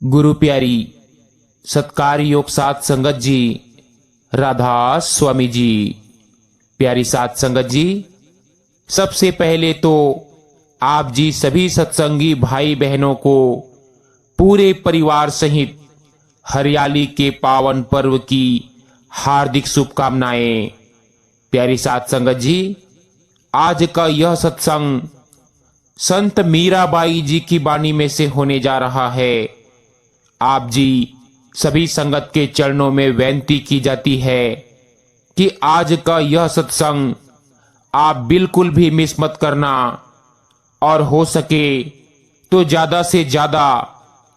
गुरु प्यारी सत्कार योग सात संगत जी, राधा स्वामी जी। प्यारी सात संगत जी, सबसे पहले तो आप जी सभी सत्संगी भाई बहनों को पूरे परिवार सहित हरियाली के पावन पर्व की हार्दिक शुभकामनाएं। प्यारी सात संगत जी, आज का यह सत्संग संत मीराबाई जी की वाणी में से होने जा रहा है। आप जी सभी संगत के चरणों में विनती की जाती है कि आज का यह सत्संग आप बिल्कुल भी मिस मत करना और हो सके तो ज्यादा से ज्यादा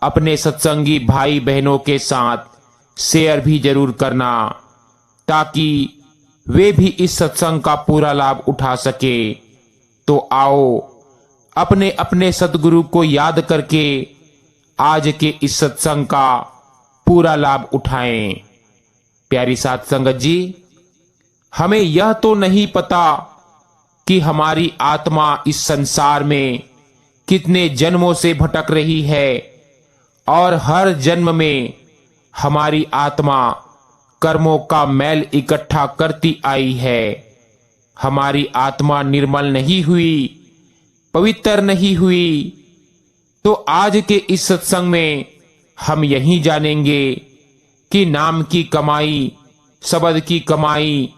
अपने सत्संगी भाई बहनों के साथ शेयर भी जरूर करना, ताकि वे भी इस सत्संग का पूरा लाभ उठा सके। तो आओ अपने अपने सद्गुरु को याद करके आज के इस सत्संग का पूरा लाभ उठाएं। प्यारी सात संगत जी, हमें यह तो नहीं पता कि हमारी आत्मा इस संसार में कितने जन्मों से भटक रही है और हर जन्म में हमारी आत्मा कर्मों का मैल इकट्ठा करती आई है। हमारी आत्मा निर्मल नहीं हुई, पवित्र नहीं हुई। तो आज के इस सत्संग में हम यही जानेंगे कि नाम की कमाई, शब्द की कमाई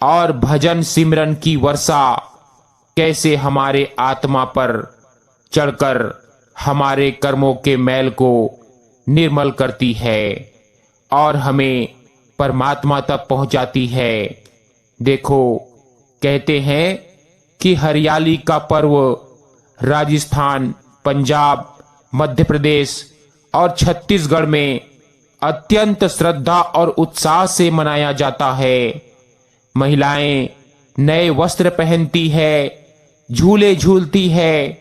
और भजन सिमरन की वर्षा कैसे हमारे आत्मा पर चढ़कर हमारे कर्मों के मैल को निर्मल करती है और हमें परमात्मा तक पहुंचाती है। देखो, कहते हैं कि हरियाली का पर्व राजस्थान, पंजाब, मध्य प्रदेश और छत्तीसगढ़ में अत्यंत श्रद्धा और उत्साह से मनाया जाता है। महिलाएं नए वस्त्र पहनती है, झूले झूलती है,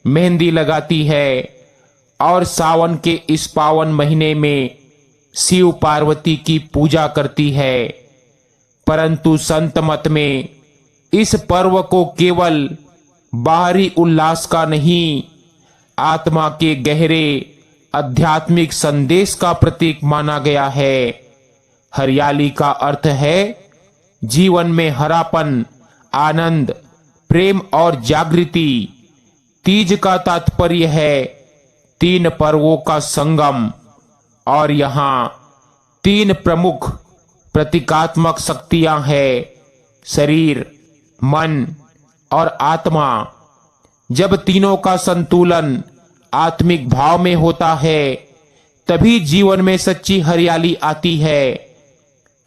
मेहंदी लगाती है और सावन के इस पावन महीने में शिव पार्वती की पूजा करती है। परंतु संत मत में इस पर्व को केवल बाहरी उल्लास का नहीं, आत्मा के गहरे आध्यात्मिक संदेश का प्रतीक माना गया है। हरियाली का अर्थ है जीवन में हरापन, आनंद, प्रेम और जागृति। तीज का तात्पर्य है तीन पर्वों का संगम और यहाँ तीन प्रमुख प्रतीकात्मक शक्तियां हैं: शरीर, मन और आत्मा। जब तीनों का संतुलन आत्मिक भाव में होता है, तभी जीवन में सच्ची हरियाली आती है।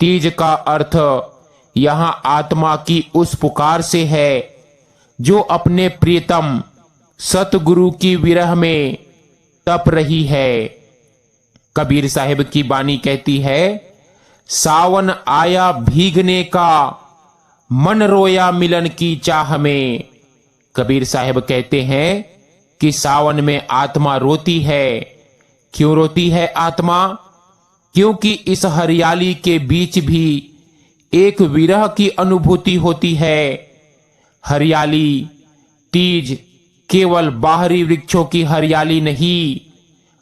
तीज का अर्थ यहाँ आत्मा की उस पुकार से है जो अपने प्रियतम सतगुरु की विरह में तप रही है। कबीर साहिब की बानी कहती है, सावन आया भीगने का, मन रोया मिलन की चाह में। कबीर साहिब कहते हैं कि सावन में आत्मा रोती है। क्यों रोती है आत्मा? क्योंकि इस हरियाली के बीच भी एक विरह की अनुभूति होती है। हरियाली, तीज केवल बाहरी वृक्षों की हरियाली नहीं,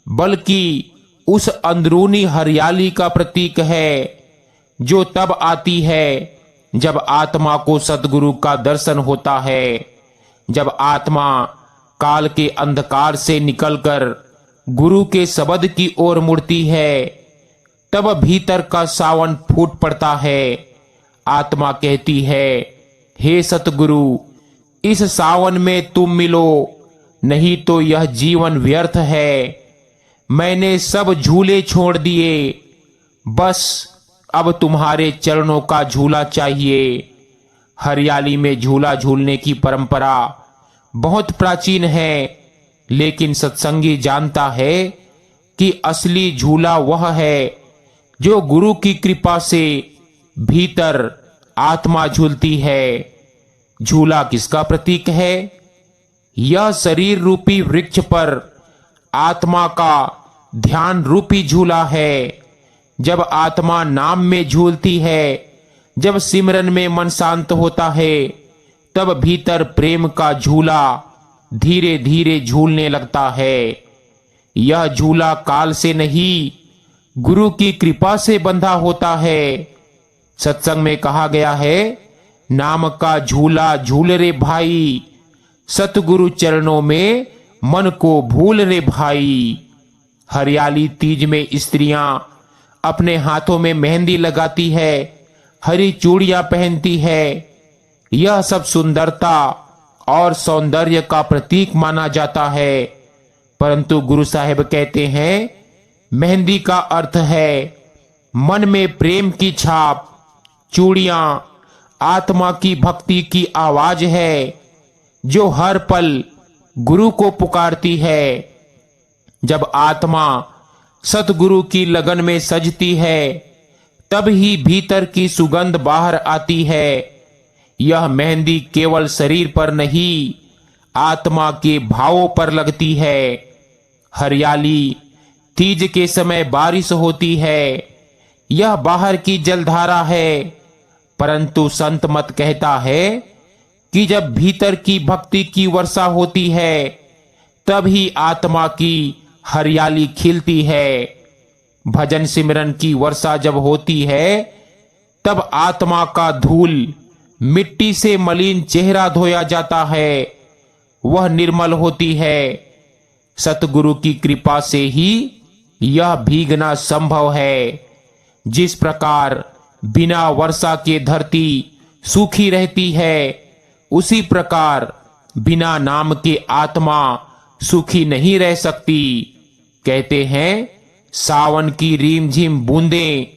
बल्कि उस अंदरूनी हरियाली का प्रतीक है जो तब आती है जब आत्मा को सद्गुरु का दर्शन होता है। जब आत्मा काल के अंधकार से निकलकर गुरु के शब्द की ओर मुड़ती है, तब भीतर का सावन फूट पड़ता है। आत्मा कहती है, हे सतगुरु, इस सावन में तुम मिलो, नहीं तो यह जीवन व्यर्थ है। मैंने सब झूले छोड़ दिए, बस अब तुम्हारे चरणों का झूला चाहिए। हरियाली में झूला झूलने की परंपरा बहुत प्राचीन है, लेकिन सत्संगी जानता है कि असली झूला वह है जो गुरु की कृपा से भीतर आत्मा झूलती है। झूला किसका प्रतीक है? यह शरीर रूपी वृक्ष पर आत्मा का ध्यान रूपी झूला है। जब आत्मा नाम में झूलती है, जब सिमरन में मन शांत होता है, तब भीतर प्रेम का झूला धीरे धीरे झूलने लगता है। यह झूला काल से नहीं, गुरु की कृपा से बंधा होता है। सत्संग में कहा गया है, नाम का झूला झूल रे भाई, सतगुरु चरणों में मन को भूल रे भाई। हरियाली तीज में स्त्रियां अपने हाथों में मेहंदी लगाती है, हरी चूड़ियां पहनती है। यह सब सुंदरता और सौंदर्य का प्रतीक माना जाता है, परंतु गुरु साहिब कहते हैं, मेहंदी का अर्थ है मन में प्रेम की छाप, चूड़ियां आत्मा की भक्ति की आवाज है, जो हर पल गुरु को पुकारती है। जब आत्मा सतगुरु की लगन में सजती है, तब ही भीतर की सुगंध बाहर आती है। यह मेहंदी केवल शरीर पर नहीं, आत्मा के भावों पर लगती है। हरियाली तीज के समय बारिश होती है, यह बाहर की जलधारा है, परंतु संत मत कहता है कि जब भीतर की भक्ति की वर्षा होती है, तब ही आत्मा की हरियाली खिलती है। भजन सिमरन की वर्षा जब होती है, तब आत्मा का धूल मिट्टी से मलिन चेहरा धोया जाता है, वह निर्मल होती है। सतगुरु की कृपा से ही यह भीगना संभव है। जिस प्रकार बिना वर्षा के धरती सूखी रहती है, उसी प्रकार बिना नाम के आत्मा सूखी नहीं रह सकती। कहते हैं, सावन की रीमझिम बूंदें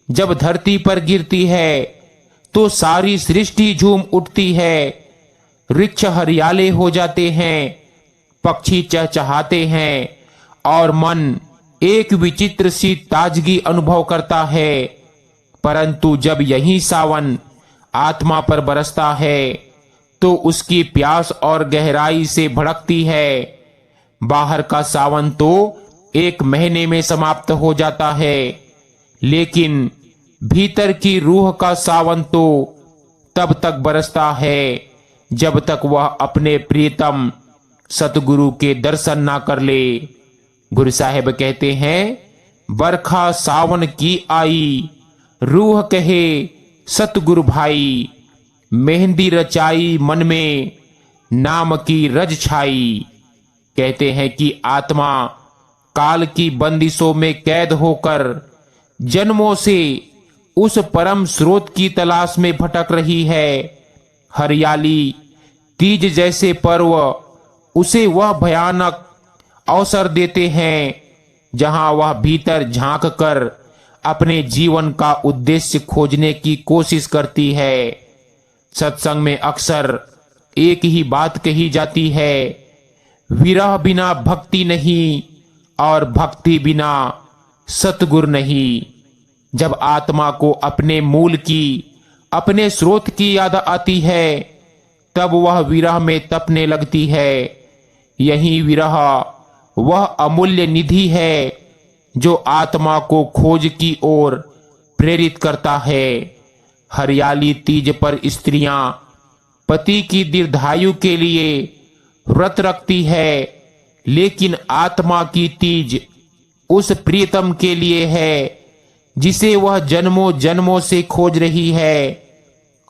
जब धरती पर गिरती है, तो सारी सृष्टि झूम उठती है। वृक्ष हरियाले हो जाते हैं, पक्षी चहचहाते हैं और मन एक विचित्र सी ताजगी अनुभव करता है। परंतु जब यही सावन आत्मा पर बरसता है, तो उसकी प्यास और गहराई से भड़कती है। बाहर का सावन तो 1 महीने में समाप्त हो जाता है, लेकिन भीतर की रूह का सावन तो तब तक बरसता है जब तक वह अपने प्रियतम सतगुरु के दर्शन ना कर ले। गुरु साहिब कहते हैं, बरखा सावन की आई, रूह कहे सतगुरु भाई, मेहंदी रचाई मन में, नाम की रज छाई। कहते हैं कि आत्मा काल की बंदिशों में कैद होकर जन्मों से उस परम स्रोत की तलाश में भटक रही है। हरियाली तीज जैसे पर्व उसे वह भयानक अवसर देते हैं, जहां वह भीतर झांक कर अपने जीवन का उद्देश्य खोजने की कोशिश करती है। सत्संग में अक्सर एक ही बात कही जाती है, विरह बिना भक्ति नहीं और भक्ति बिना सतगुरु नहीं। जब आत्मा को अपने मूल की, अपने स्रोत की याद आती है, तब वह विरह में तपने लगती है। यही विरह वह अमूल्य निधि है जो आत्मा को खोज की ओर प्रेरित करता है। हरियाली तीज पर स्त्रियां पति की दीर्घायु के लिए व्रत रखती है, लेकिन आत्मा की तीज उस प्रियतम के लिए है जिसे वह जन्मों जन्मों से खोज रही है,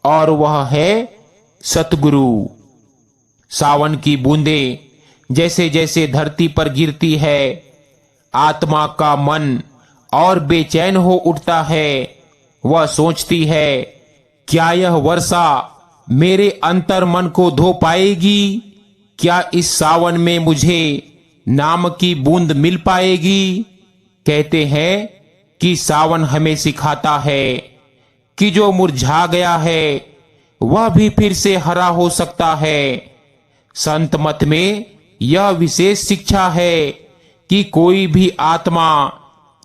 और वह है सतगुरु। सावन की बूंदें जैसे जैसे धरती पर गिरती है, आत्मा का मन और बेचैन हो उठता है। वह सोचती है, क्या यह वर्षा मेरे अंतर मन को धो पाएगी? क्या इस सावन में मुझे नाम की बूंद मिल पाएगी? कहते हैं कि सावन हमें सिखाता है कि जो मुरझा गया है वह भी फिर से हरा हो सकता है। संत मत में यह विशेष शिक्षा है कि कोई भी आत्मा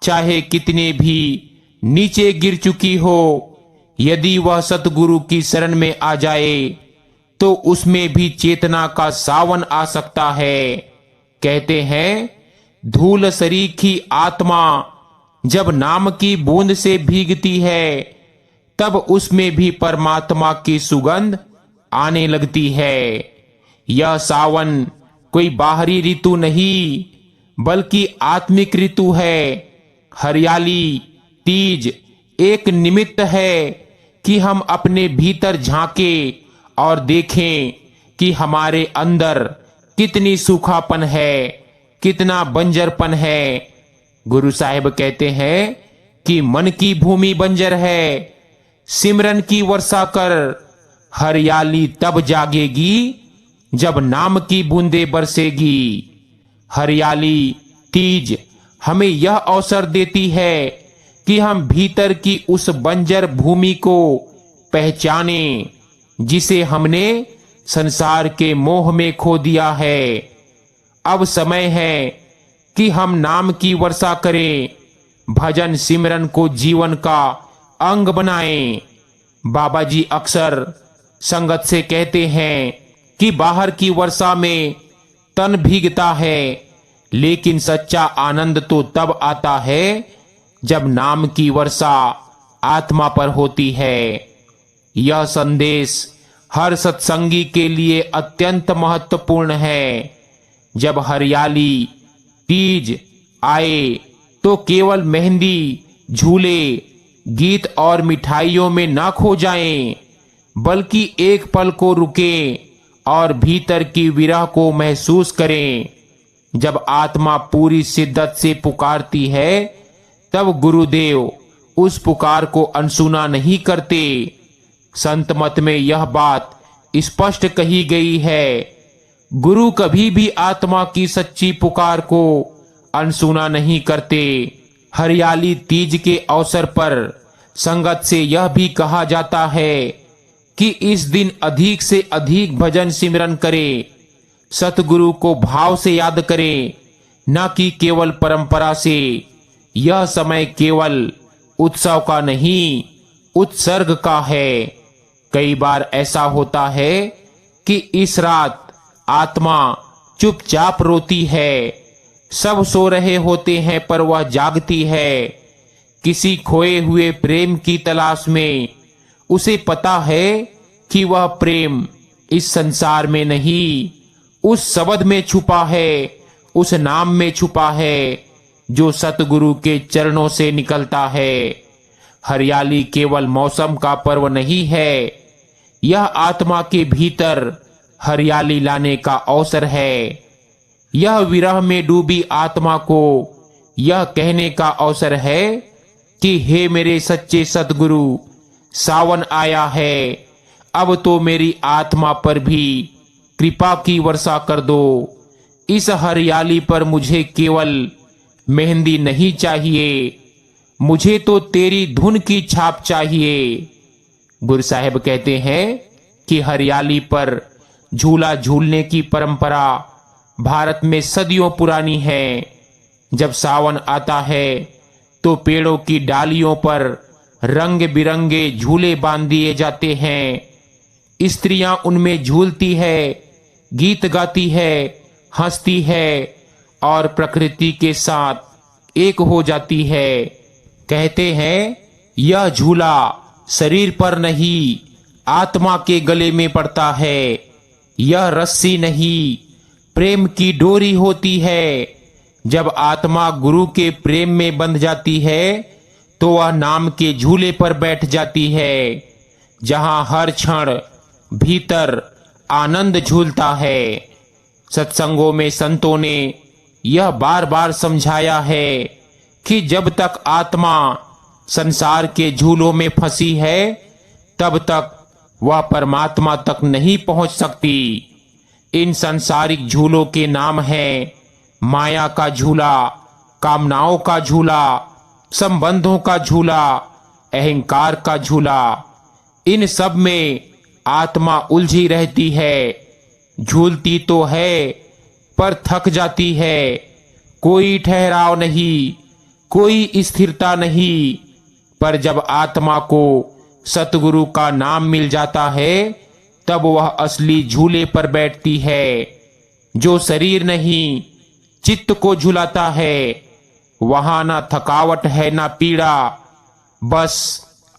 चाहे कितने भी नीचे गिर चुकी हो, यदि वह सतगुरु की शरण में आ जाए तो उसमें भी चेतना का सावन आ सकता है। कहते हैं, धूल सरीखी आत्मा जब नाम की बूंद से भीगती है, तब उसमें भी परमात्मा की सुगंध आने लगती है। यह सावन कोई बाहरी ऋतु नहीं, बल्कि आत्मिक ऋतु है। हरियाली तीज एक निमित्त है कि हम अपने भीतर झांके और देखें कि हमारे अंदर कितनी सूखापन है, कितना बंजरपन है। गुरु साहिब कहते हैं कि मन की भूमि बंजर है, सिमरन की वर्षा कर, हरियाली तब जागेगी जब नाम की बूंदें बरसेगी। हरियाली तीज हमें यह अवसर देती है कि हम भीतर की उस बंजर भूमि को पहचानें जिसे हमने संसार के मोह में खो दिया है। अब समय है कि हम नाम की वर्षा करें, भजन सिमरन को जीवन का अंग बनाएं। बाबा जी अक्सर संगत से कहते हैं कि बाहर की वर्षा में तन भीगता है, लेकिन सच्चा आनंद तो तब आता है जब नाम की वर्षा आत्मा पर होती है। यह संदेश हर सत्संगी के लिए अत्यंत महत्वपूर्ण है। जब हरियाली तीज आए तो केवल मेहंदी, झूले, गीत और मिठाइयों में ना खो जाएं, बल्कि एक पल को रुकें और भीतर की विरह को महसूस करें। जब आत्मा पूरी शिद्दत से पुकारती है, तब गुरुदेव उस पुकार को अनसुना नहीं करते। संत मत में यह बात स्पष्ट कही गई है, गुरु कभी भी आत्मा की सच्ची पुकार को अनसुना नहीं करते। हरियाली तीज के अवसर पर संगत से यह भी कहा जाता है कि इस दिन अधिक से अधिक भजन सिमरन करें, सतगुरु को भाव से याद करें, न कि केवल परंपरा से। यह समय केवल उत्सव का नहीं, उत्सर्ग का है। कई बार ऐसा होता है कि इस रात आत्मा चुपचाप रोती है, सब सो रहे होते हैं पर वह जागती है, किसी खोए हुए प्रेम की तलाश में। उसे पता है कि वह प्रेम इस संसार में नहीं, उस शब्द में छुपा है, उस नाम में छुपा है जो सतगुरु के चरणों से निकलता है। हरियाली केवल मौसम का पर्व नहीं है, यह आत्मा के भीतर हरियाली लाने का अवसर है। यह विरह में डूबी आत्मा को यह कहने का अवसर है कि हे मेरे सच्चे सतगुरु, सावन आया है, अब तो मेरी आत्मा पर भी कृपा की वर्षा कर दो। इस हरियाली पर मुझे केवल मेहंदी नहीं चाहिए, मुझे तो तेरी धुन की छाप चाहिए। गुरु साहिब कहते हैं कि हरियाली पर झूला झूलने की परंपरा भारत में सदियों पुरानी है। जब सावन आता है तो पेड़ों की डालियों पर रंग बिरंगे झूले बांध दिए जाते हैं। स्त्रियां उनमें झूलती है, गीत गाती है, हंसती है और प्रकृति के साथ एक हो जाती है। कहते हैं यह झूला शरीर पर नहीं, आत्मा के गले में पड़ता है। यह रस्सी नहीं, प्रेम की डोरी होती है। जब आत्मा गुरु के प्रेम में बंध जाती है तो वह नाम के झूले पर बैठ जाती है, जहां हर क्षण भीतर आनंद झूलता है। सत्संगों में संतों ने यह बार बार समझाया है कि जब तक आत्मा संसार के झूलों में फंसी है, तब तक वह परमात्मा तक नहीं पहुंच सकती। इन सांसारिक झूलों के नाम हैं माया का झूला, कामनाओं का झूला, संबंधों का झूला, अहंकार का झूला। इन सब में आत्मा उलझी रहती है, झूलती तो है पर थक जाती है। कोई ठहराव नहीं, कोई स्थिरता नहीं। पर जब आत्मा को सतगुरु का नाम मिल जाता है, तब वह असली झूले पर बैठती है, जो शरीर नहीं चित्त को झुलाता है। वहां ना थकावट है ना पीड़ा, बस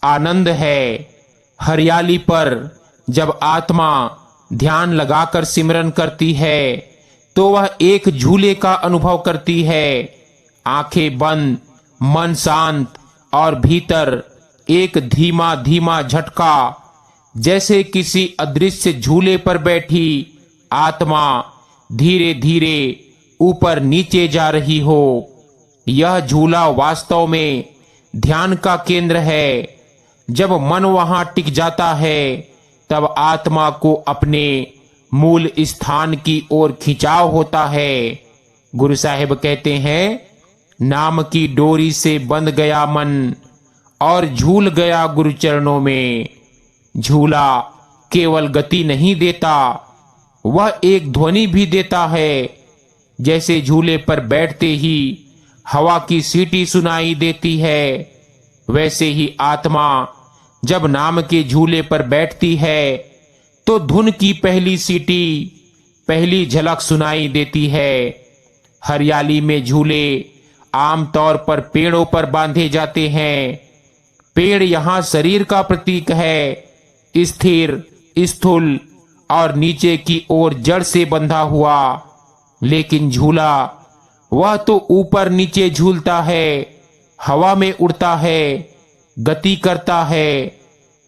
आनंद है। हरियाली पर जब आत्मा ध्यान लगाकर सिमरन करती है, तो वह एक झूले का अनुभव करती है। आंखें बंद, मन शांत और भीतर एक धीमा धीमा झटका, जैसे किसी अदृश्य झूले पर बैठी आत्मा धीरे धीरे ऊपर नीचे जा रही हो। यह झूला वास्तव में ध्यान का केंद्र है। जब मन वहां टिक जाता है तब आत्मा को अपने मूल स्थान की ओर खिंचाव होता है। गुरु साहिब कहते हैं, नाम की डोरी से बंध गया मन और झूल गया गुरु चरणों में। झूला केवल गति नहीं देता, वह एक ध्वनि भी देता है। जैसे झूले पर बैठते ही हवा की सीटी सुनाई देती है, वैसे ही आत्मा जब नाम के झूले पर बैठती है तो धुन की पहली सीटी, पहली झलक सुनाई देती है। हरियाली में झूले आमतौर पर पेड़ों पर बांधे जाते हैं। पेड़ यहाँ शरीर का प्रतीक है, स्थिर, स्थूल और नीचे की ओर जड़ से बंधा हुआ। लेकिन झूला, वह तो ऊपर नीचे झूलता है, हवा में उड़ता है, गति करता है,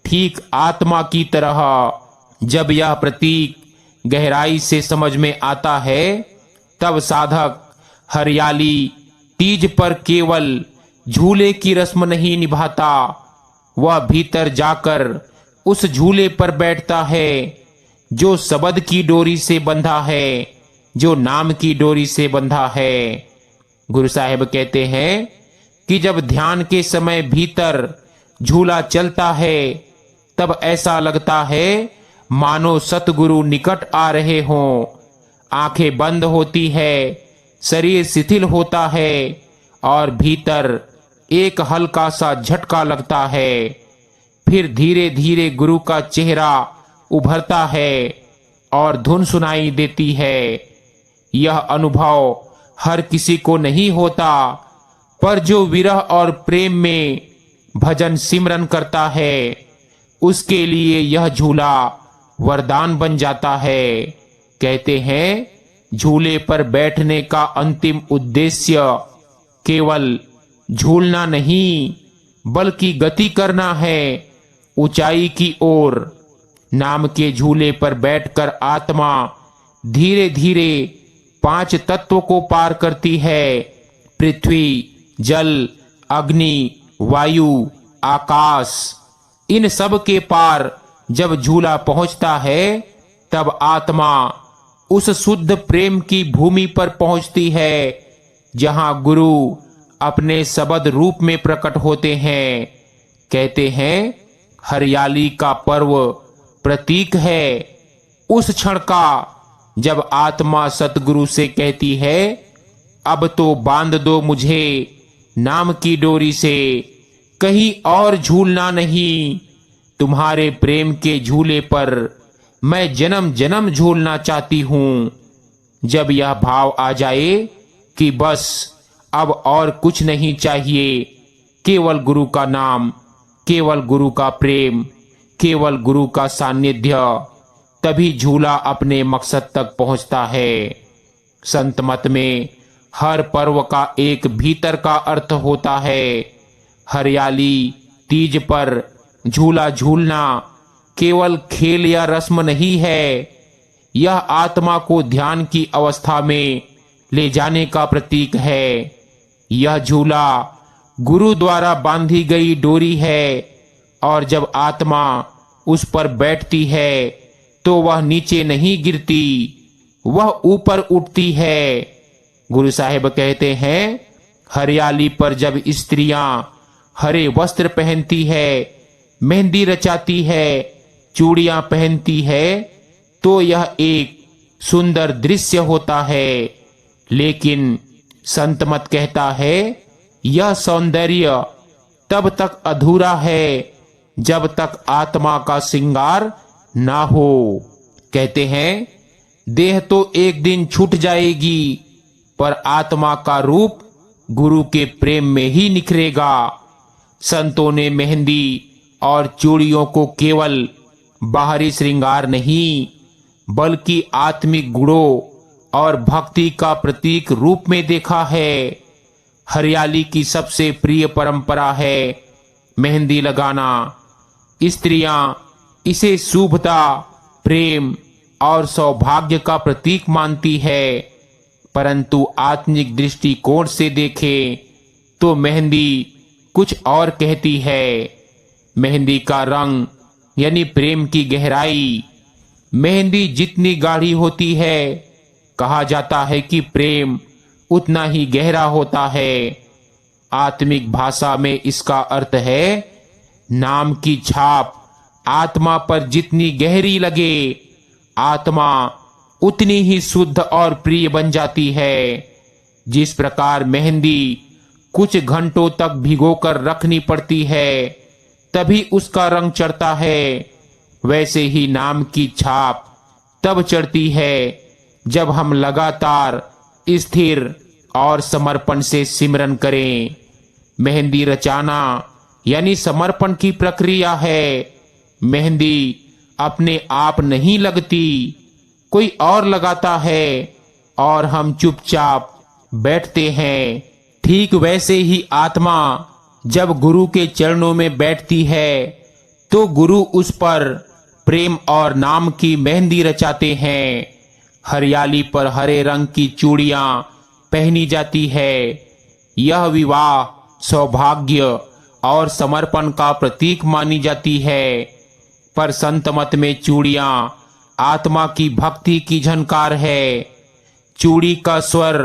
ठीक आत्मा की तरह। जब यह प्रतीक गहराई से समझ में आता है तब साधक हरियाली तीज पर केवल झूले की रस्म नहीं निभाता, वह भीतर जाकर उस झूले पर बैठता है जो शब्द की डोरी से बंधा है, जो नाम की डोरी से बंधा है। गुरु साहिब कहते हैं कि जब ध्यान के समय भीतर झूला चलता है तब ऐसा लगता है मानो सतगुरु निकट आ रहे हों। आंखें बंद होती है, शरीर शिथिल होता है और भीतर एक हल्का सा झटका लगता है। फिर धीरे धीरे गुरु का चेहरा उभरता है और धुन सुनाई देती है। यह अनुभव हर किसी को नहीं होता, पर जो विरह और प्रेम में भजन सिमरन करता है उसके लिए यह झूला वरदान बन जाता है। कहते हैं, झूले पर बैठने का अंतिम उद्देश्य केवल झूलना नहीं बल्कि गति करना है, ऊंचाई की ओर। नाम के झूले पर बैठकर आत्मा धीरे धीरे 5 तत्वों को पार करती है। पृथ्वी, जल, अग्नि, वायु, आकाश। इन सब के पार जब झूला पहुंचता है तब आत्मा उस शुद्ध प्रेम की भूमि पर पहुंचती है जहां गुरु अपने शब्द रूप में प्रकट होते हैं। कहते हैं, हरियाली का पर्व प्रतीक है उस क्षण का जब आत्मा सतगुरु से कहती है, अब तो बांध दो मुझे नाम की डोरी से, कहीं और झूलना नहीं। तुम्हारे प्रेम के झूले पर मैं जन्म जन्म झूलना चाहती हूं। जब यह भाव आ जाए कि बस अब और कुछ नहीं चाहिए, केवल गुरु का नाम, केवल गुरु का प्रेम, केवल गुरु का सानिध्य, तभी झूला अपने मकसद तक पहुंचता है। संत मत में हर पर्व का एक भीतर का अर्थ होता है। हरियाली तीज पर झूला झूलना केवल खेल या रस्म नहीं है, यह आत्मा को ध्यान की अवस्था में ले जाने का प्रतीक है। यह झूला गुरु द्वारा बांधी गई डोरी है और जब आत्मा उस पर बैठती है तो वह नीचे नहीं गिरती, वह ऊपर उठती है। गुरु साहिब कहते हैं, हरियाली पर जब स्त्रियां हरे वस्त्र पहनती है, मेहंदी रचाती है, चूड़ियां पहनती है, तो यह एक सुंदर दृश्य होता है। लेकिन संत मत कहता है, यह सौंदर्य तब तक अधूरा है जब तक आत्मा का श्रृंगार ना हो। कहते हैं, देह तो एक दिन छूट जाएगी पर आत्मा का रूप गुरु के प्रेम में ही निखरेगा। संतों ने मेहंदी और चूड़ियों को केवल बाहरी श्रृंगार नहीं बल्कि आत्मिक गुणों और भक्ति का प्रतीक रूप में देखा है। हरियाली की सबसे प्रिय परंपरा है मेहंदी लगाना। स्त्रियां इसे शुभता, प्रेम और सौभाग्य का प्रतीक मानती है, परंतु आत्मिक दृष्टिकोण से देखें तो मेहंदी कुछ और कहती है। मेहंदी का रंग यानी प्रेम की गहराई। मेहंदी जितनी गाढ़ी होती है, कहा जाता है कि प्रेम उतना ही गहरा होता है। आत्मिक भाषा में इसका अर्थ है नाम की छाप आत्मा पर जितनी गहरी लगे, आत्मा उतनी ही शुद्ध और प्रिय बन जाती है। जिस प्रकार मेहंदी कुछ घंटों तक भिगोकर रखनी पड़ती है तभी उसका रंग चढ़ता है, वैसे ही नाम की छाप तब चढ़ती है जब हम लगातार स्थिर और समर्पण से सिमरन करें। मेहंदी रचाना यानी समर्पण की प्रक्रिया है। मेहंदी अपने आप नहीं लगती, कोई और लगाता है और हम चुपचाप बैठते हैं। ठीक वैसे ही आत्मा जब गुरु के चरणों में बैठती है तो गुरु उस पर प्रेम और नाम की मेहंदी रचाते हैं। हरियाली पर हरे रंग की चूड़ियां पहनी जाती है। यह विवाह, सौभाग्य और समर्पण का प्रतीक मानी जाती है। पर संत मत में चूड़ियां आत्मा की भक्ति की झनकार है। चूड़ी का स्वर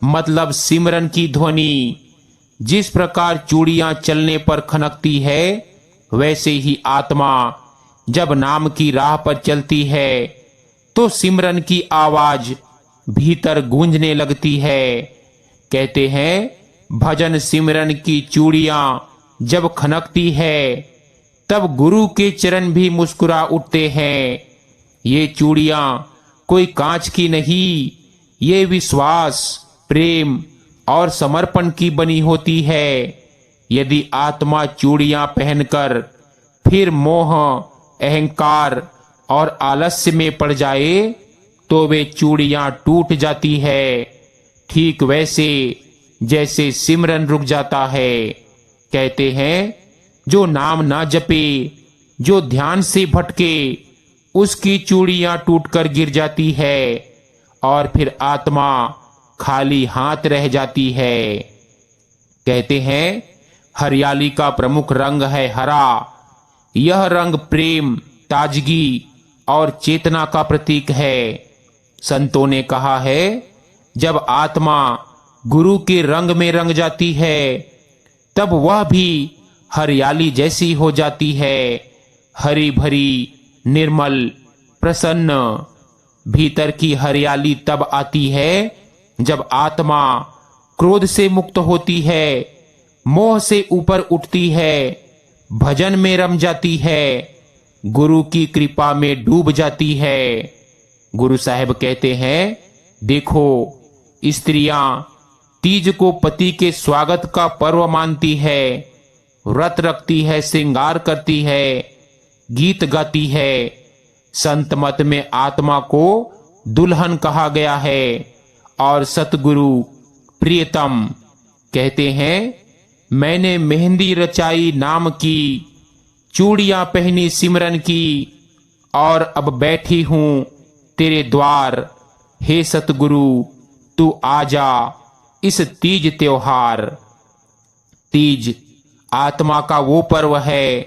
मतलब सिमरन की ध्वनि। जिस प्रकार चूड़ियां चलने पर खनकती है, वैसे ही आत्मा जब नाम की राह पर चलती है तो सिमरन की आवाज भीतर गूंजने लगती है। कहते हैं भजन सिमरन की चूड़ियां जब खनकती है तब गुरु के चरण भी मुस्कुरा उठते हैं। ये चूड़ियां कोई कांच की नहीं, ये विश्वास, प्रेम और समर्पण की बनी होती है। यदि आत्मा चूड़ियां पहनकर फिर मोह, अहंकार और आलस्य में पड़ जाए तो वे चूड़ियां टूट जाती है, ठीक वैसे जैसे सिमरन रुक जाता है। कहते हैं जो नाम ना जपे, जो ध्यान से भटके, उसकी चूड़ियां टूटकर गिर जाती है और फिर आत्मा खाली हाथ रह जाती है। कहते हैं हरियाली का प्रमुख रंग है हरा। यह रंग प्रेम, ताजगी और चेतना का प्रतीक है। संतों ने कहा है जब आत्मा गुरु के रंग में रंग जाती है तब वह भी हरियाली जैसी हो जाती है, हरी भरी, निर्मल, प्रसन्न। भीतर की हरियाली तब आती है जब आत्मा क्रोध से मुक्त होती है, मोह से ऊपर उठती है, भजन में रम जाती है, गुरु की कृपा में डूब जाती है। गुरु साहब कहते हैं देखो, स्त्रियां तीज को पति के स्वागत का पर्व मानती है, व्रत रखती है, श्रृंगार करती है, गीत गाती है। संत मत में आत्मा को दुल्हन कहा गया है और सतगुरु प्रियतम। कहते हैं मैंने मेहंदी रचाई नाम की, चूड़ियां पहनी सिमरन की, और अब बैठी हूं तेरे द्वार। हे सतगुरु तू आजा इस तीज त्योहार। तीज आत्मा का वो पर्व है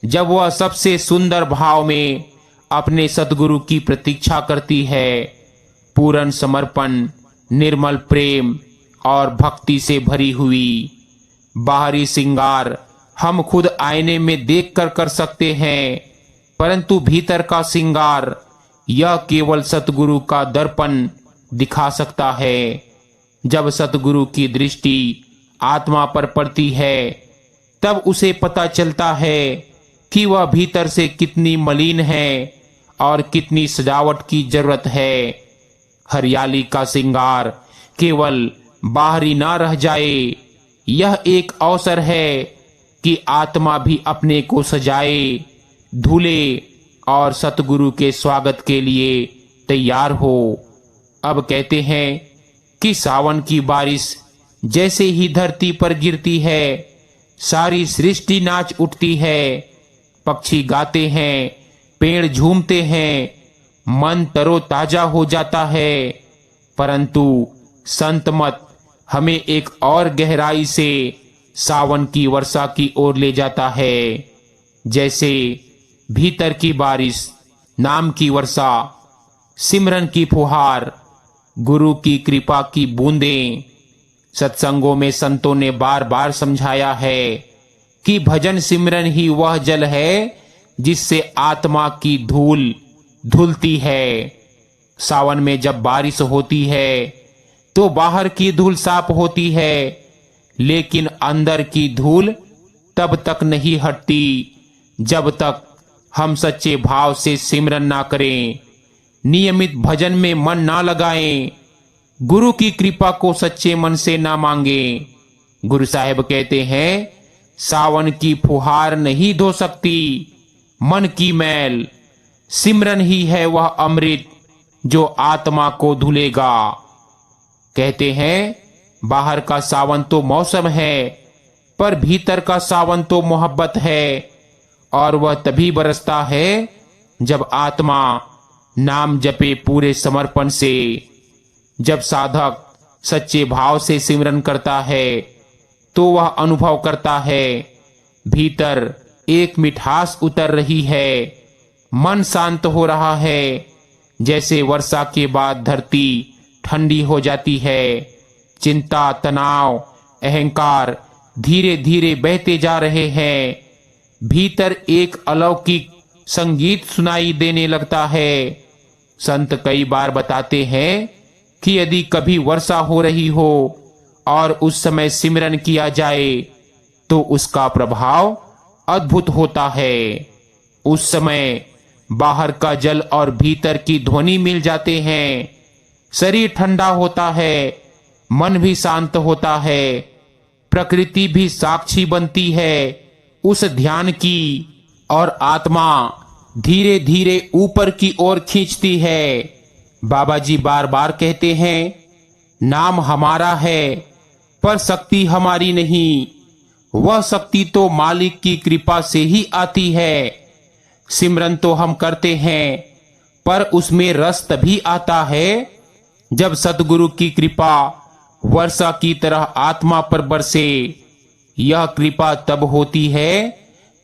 जब वह सबसे सुंदर भाव में अपने सतगुरु की प्रतीक्षा करती है। पूर्ण समर्पण, निर्मल प्रेम और भक्ति से भरी हुई। बाहरी श्रृंगार हम खुद आईने में देखकर कर सकते हैं, परंतु भीतर का श्रृंगार यह केवल सतगुरु का दर्पण दिखा सकता है। जब सतगुरु की दृष्टि आत्मा पर पड़ती है तब उसे पता चलता है कि वह भीतर से कितनी मलिन है और कितनी सजावट की जरूरत है। हरियाली का श्रृंगार केवल बाहरी ना रह जाए, यह एक अवसर है कि आत्मा भी अपने को सजाए, धुले और सतगुरु के स्वागत के लिए तैयार हो। अब कहते हैं कि सावन की बारिश जैसे ही धरती पर गिरती है, सारी सृष्टि नाच उठती है, पक्षी गाते हैं, पेड़ झूमते हैं, मन तरोताजा हो जाता है। परंतु संत मत हमें एक और गहराई से सावन की वर्षा की ओर ले जाता है। जैसे भीतर की बारिश, नाम की वर्षा, सिमरन की फुहार, गुरु की कृपा की बूंदें। सत्संगों में संतों ने बार बार समझाया है कि भजन सिमरन ही वह जल है जिससे आत्मा की धूल धुलती है। सावन में जब बारिश होती है तो बाहर की धूल साफ होती है, लेकिन अंदर की धूल तब तक नहीं हटती जब तक हम सच्चे भाव से सिमरन ना करें, नियमित भजन में मन ना लगाएं, गुरु की कृपा को सच्चे मन से ना मांगे। गुरु साहिब कहते हैं, सावन की फुहार नहीं धो सकती मन की मैल, सिमरन ही है वह अमृत जो आत्मा को धुलेगा। कहते हैं, बाहर का सावन तो मौसम है, पर भीतर का सावन तो मोहब्बत है, और वह तभी बरसता है जब आत्मा नाम जपे पूरे समर्पण से। जब साधक सच्चे भाव से सिमरन करता है तो वह अनुभव करता है भीतर एक मिठास उतर रही है, मन शांत हो रहा है, जैसे वर्षा के बाद धरती ठंडी हो जाती है। चिंता, तनाव, अहंकार धीरे धीरे बहते जा रहे हैं। भीतर एक अलौकिक संगीत सुनाई देने लगता है। संत कई बार बताते हैं कि यदि कभी वर्षा हो रही हो और उस समय सिमरन किया जाए तो उसका प्रभाव अद्भुत होता है। उस समय बाहर का जल और भीतर की ध्वनि मिल जाते हैं, शरीर ठंडा होता है, मन भी शांत होता है, प्रकृति भी साक्षी बनती है उस ध्यान की, और आत्मा धीरे धीरे ऊपर की ओर खींचती है। बाबा जी बार बार कहते हैं, नाम हमारा है पर शक्ति हमारी नहीं, वह शक्ति तो मालिक की कृपा से ही आती है। सिमरन तो हम करते हैं पर उसमें रस तभी आता है जब सतगुरु की कृपा वर्षा की तरह आत्मा पर बरसे। यह कृपा तब होती है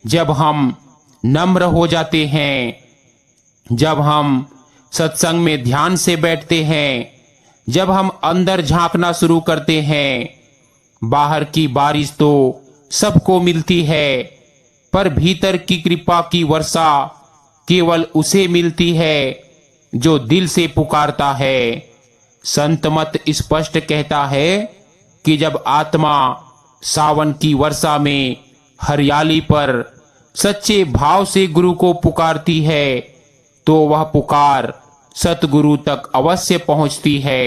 जब हम नम्र हो जाते हैं, जब हम सत्संग में ध्यान से बैठते हैं, जब हम अंदर झांकना शुरू करते हैं। बाहर की बारिश तो सबको मिलती है, पर भीतर की कृपा की वर्षा केवल उसे मिलती है जो दिल से पुकारता है। संत मत स्पष्ट कहता है कि जब आत्मा सावन की वर्षा में हरियाली पर सच्चे भाव से गुरु को पुकारती है तो वह पुकार सतगुरु तक अवश्य पहुंचती है।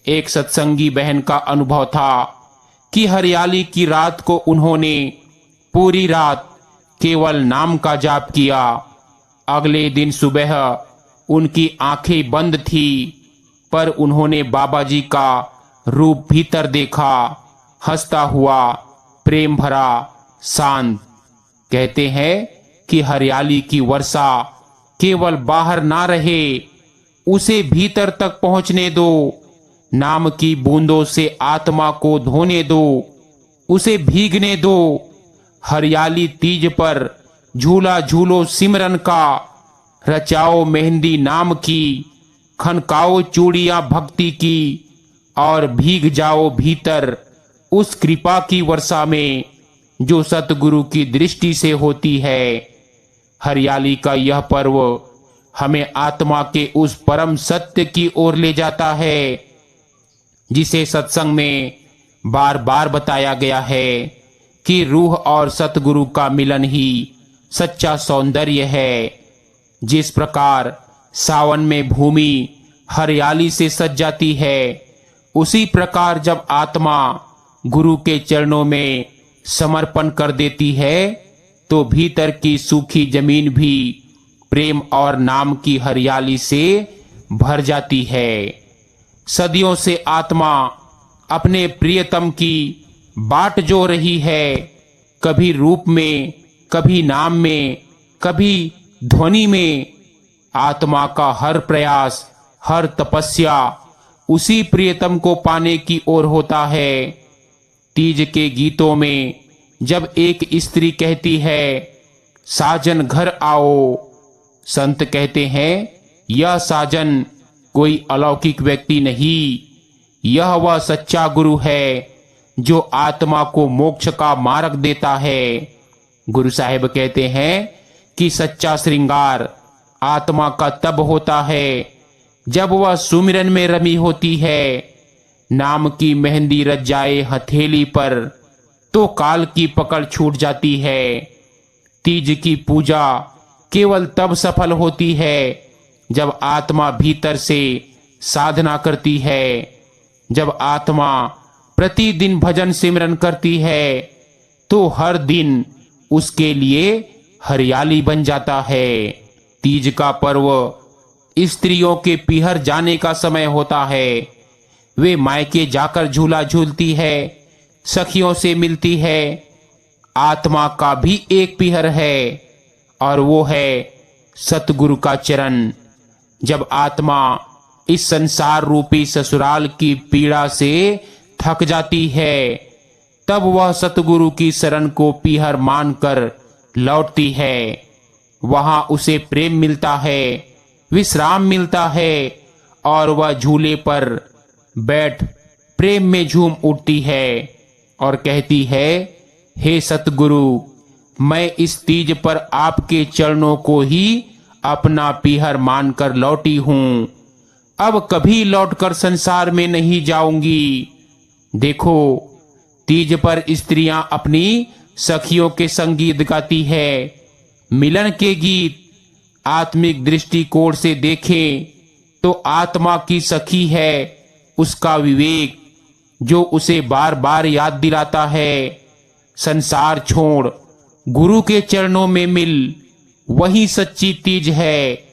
एक सत्संगी बहन का अनुभव था कि हरियाली की रात को उन्होंने पूरी रात केवल नाम का जाप किया। अगले दिन सुबह उनकी आंखें बंद थी, पर उन्होंने बाबा जी का रूप भीतर देखा, हंसता हुआ, प्रेम भरा, शांत। कहते हैं कि हरियाली की वर्षा केवल बाहर ना रहे, उसे भीतर तक पहुंचने दो। नाम की बूंदों से आत्मा को धोने दो, उसे भीगने दो। हरियाली तीज पर झूला झूलो सिमरन का, रचाओ मेहंदी नाम की, खनकाओ चूड़ियां भक्ति की, और भीग जाओ भीतर उस कृपा की वर्षा में जो सतगुरु की दृष्टि से होती है। हरियाली का यह पर्व हमें आत्मा के उस परम सत्य की ओर ले जाता है जिसे सत्संग में बार बार बताया गया है कि रूह और सतगुरु का मिलन ही सच्चा सौंदर्य है। जिस प्रकार सावन में भूमि हरियाली से सज जाती है, उसी प्रकार जब आत्मा गुरु के चरणों में समर्पण कर देती है तो भीतर की सूखी जमीन भी प्रेम और नाम की हरियाली से भर जाती है। सदियों से आत्मा अपने प्रियतम की बाट जो रही है, कभी रूप में, कभी नाम में, कभी ध्वनि में। आत्मा का हर प्रयास, हर तपस्या उसी प्रियतम को पाने की ओर होता है। तीज के गीतों में जब एक स्त्री कहती है, साजन घर आओ, संत कहते हैं यह साजन कोई अलौकिक व्यक्ति नहीं, यह वह सच्चा गुरु है जो आत्मा को मोक्ष का मार्ग देता है। गुरु साहिब कहते हैं कि सच्चा श्रृंगार आत्मा का तब होता है जब वह सुमिरन में रमी होती है। नाम की मेहंदी रच जाए हथेली पर तो काल की पकड़ छूट जाती है। तीज की पूजा केवल तब सफल होती है जब आत्मा भीतर से साधना करती है। जब आत्मा प्रतिदिन भजन सिमरन करती है तो हर दिन उसके लिए हरियाली बन जाता है। तीज का पर्व स्त्रियों के पीहर जाने का समय होता है। वे मायके जाकर झूला झूलती है, सखियों से मिलती है। आत्मा का भी एक पीहर है और वो है सतगुरु का चरण। जब आत्मा इस संसार रूपी ससुराल की पीड़ा से थक जाती है, तब वह सतगुरु की शरण को पीहर मानकर लौटती है। वहां उसे प्रेम मिलता है, विश्राम मिलता है और वह झूले पर बैठ प्रेम में झूम उठती है और कहती है, हे सतगुरु, मैं इस तीज पर आपके चरणों को ही अपना पीहर मानकर लौटी हूं। अब कभी लौटकर संसार में नहीं जाऊंगी। देखो, तीज पर स्त्रियां अपनी सखियों के संगीत गाती है। मिलन के गीत आत्मिक दृष्टिकोण से देखें तो आत्मा की सखी है उसका विवेक, जो उसे बार बार याद दिलाता है, संसार छोड़ गुरु के चरणों में मिल, वही सच्ची तीज है।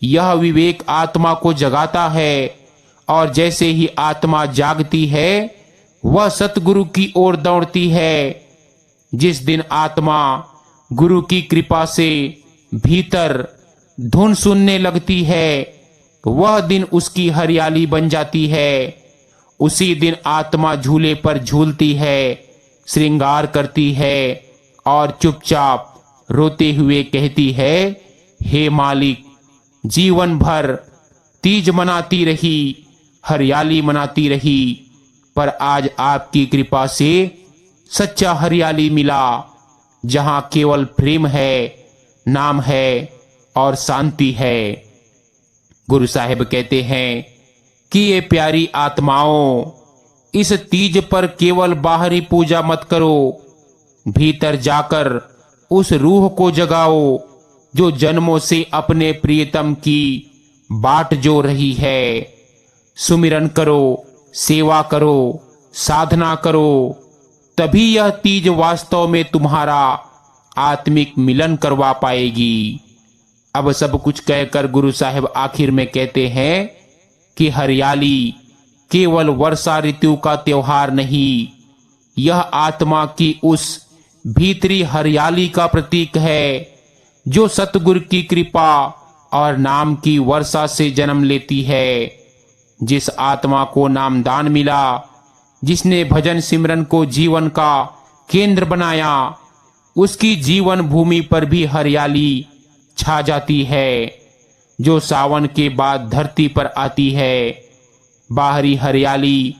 यह विवेक आत्मा को जगाता है और जैसे ही आत्मा जागती है वह सतगुरु की ओर दौड़ती है। जिस दिन आत्मा गुरु की कृपा से भीतर धुन सुनने लगती है, वह दिन उसकी हरियाली बन जाती है। उसी दिन आत्मा झूले पर झूलती है, श्रृंगार करती है और चुपचाप रोते हुए कहती है, हे मालिक, जीवन भर तीज मनाती रही, हरियाली मनाती रही, पर आज आपकी कृपा से सच्चा हरियाली मिला, जहां केवल प्रेम है, नाम है और शांति है। गुरु साहिब कहते हैं कि ये प्यारी आत्माओं, इस तीज पर केवल बाहरी पूजा मत करो, भीतर जाकर उस रूह को जगाओ जो जन्मों से अपने प्रियतम की बाट जो रही है। सुमिरन करो, सेवा करो, साधना करो, तभी यह तीज वास्तव में तुम्हारा आत्मिक मिलन करवा पाएगी। अब सब कुछ कहकर गुरु साहिब आखिर में कहते हैं कि हरियाली केवल वर्षा ऋतु का त्योहार नहीं, यह आत्मा की उस भीतरी हरियाली का प्रतीक है जो सतगुरु की कृपा और नाम की वर्षा से जन्म लेती है। जिस आत्मा को नामदान मिला, जिसने भजन सिमरन को जीवन का केंद्र बनाया, उसकी जीवन भूमि पर भी हरियाली छा जाती है, जो सावन के बाद धरती पर आती है। बाहरी हरियाली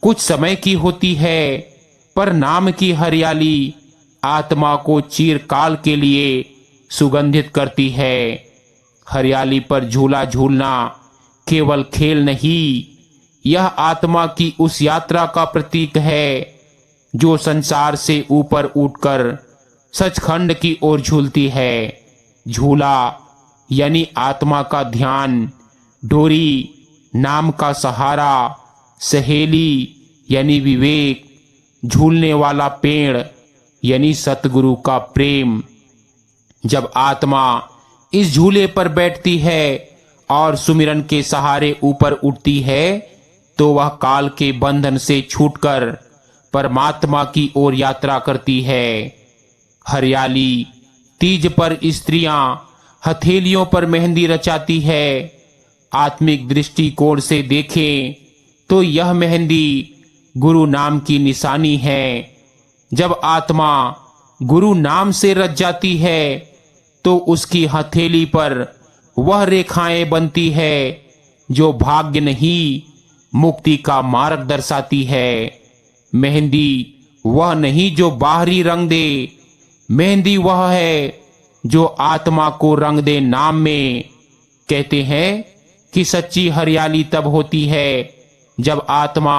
कुछ समय की होती है, पर नाम की हरियाली आत्मा को चिरकाल के लिए सुगंधित करती है। हरियाली पर झूला झूलना केवल खेल नहीं, यह आत्मा की उस यात्रा का प्रतीक है जो संसार से ऊपर उठकर सचखंड की ओर झूलती है। झूला यानी आत्मा का ध्यान, डोरी नाम का सहारा, सहेली यानी विवेक, झूलने वाला पेड़ यानी सतगुरु का प्रेम। जब आत्मा इस झूले पर बैठती है और सुमिरन के सहारे ऊपर उठती है, तो वह काल के बंधन से छूटकर परमात्मा की ओर यात्रा करती है। हरियाली तीज पर स्त्रियां हथेलियों पर मेहंदी रचाती है। आत्मिक दृष्टिकोण से देखें तो यह मेहंदी गुरु नाम की निशानी है। जब आत्मा गुरु नाम से रच जाती है तो उसकी हथेली पर वह रेखाएं बनती है जो भाग्य नहीं, मुक्ति का मार्ग दर्शाती है। मेहंदी वह नहीं जो बाहरी रंग दे, मेहंदी वह है जो आत्मा को रंग दे नाम में। कहते हैं कि सच्ची हरियाली तब होती है जब आत्मा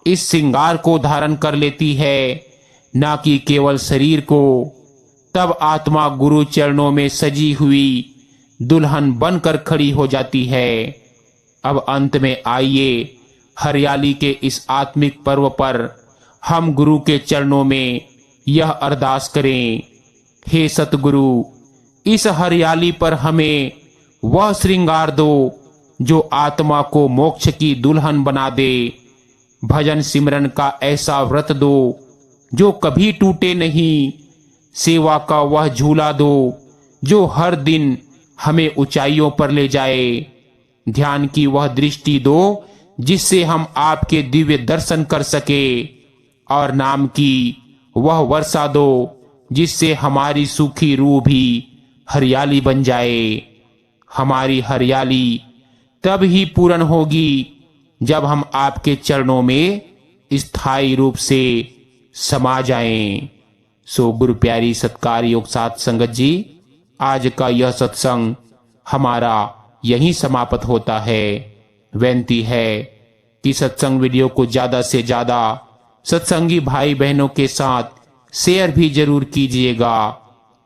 इस श्रृंगार को धारण कर लेती है, ना कि केवल शरीर को। तब आत्मा गुरु चरणों में सजी हुई दुल्हन बनकर खड़ी हो जाती है। अब अंत में आइए हरियाली के इस आत्मिक पर्व पर हम गुरु के चरणों में यह अरदास करें, हे सतगुरु, इस हरियाली पर हमें वह श्रृंगार दो जो आत्मा को मोक्ष की दुल्हन बना दे। भजन सिमरन का ऐसा व्रत दो जो कभी टूटे नहीं। सेवा का वह झूला दो जो हर दिन हमें ऊंचाइयों पर ले जाए। ध्यान की वह दृष्टि दो जिससे हम आपके दिव्य दर्शन कर सके। और नाम की वह वर्षा दो जिससे हमारी सूखी रूह भी हरियाली बन जाए। हमारी हरियाली तब ही पूर्ण होगी जब हम आपके चरणों में स्थायी रूप से समा जाएं। सो गुरु प्यारी सत्कार योग साथ संगत जी, आज का यह सत्संग हमारा यहीं समाप्त होता है। विनती है कि सत्संग वीडियो को ज्यादा से ज्यादा सत्संगी भाई बहनों के साथ शेयर भी जरूर कीजिएगा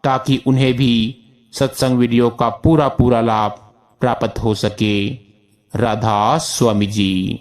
ताकि उन्हें भी सत्संग वीडियो का पूरा लाभ प्राप्त हो सके। राधा स्वामी जी।